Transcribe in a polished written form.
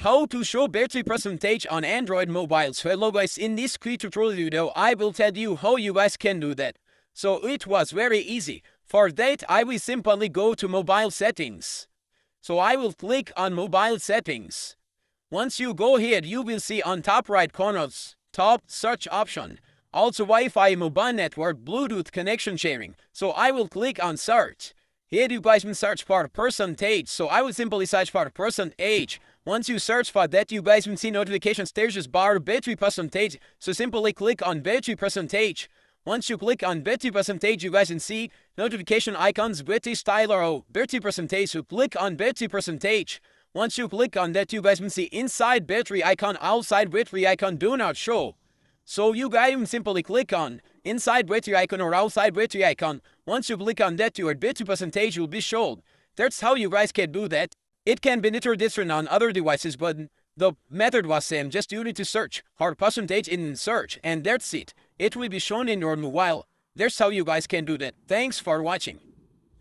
How to show battery percentage on Android mobile. So hello guys, in this quick tutorial video I will tell you how you guys can do that. So it was very easy. For that I will simply go to mobile settings. So I will click on mobile settings. Once you go here, you will see on top right corners, top search option. Also Wi-Fi, mobile network, Bluetooth connection sharing. So I will click on search. Here you guys can search for percentage. So I will simply search for percentage. Once you search for that, you guys will see notification status bar battery percentage. So simply click on battery percentage. Once you click on battery percentage, you guys can see notification icons, battery style or battery percentage. So click on battery percentage. Once you click on that, you guys will see inside battery icon, outside battery icon do not show. So you guys can simply click on inside battery icon or outside battery icon. Once you click on that, your battery percentage will be shown. That's how you guys can do that. It can be little different on other devices, but the method was same. Just you need to search for percentage in search, and that's it. It will be shown in your mobile. That's how you guys can do that. Thanks for watching.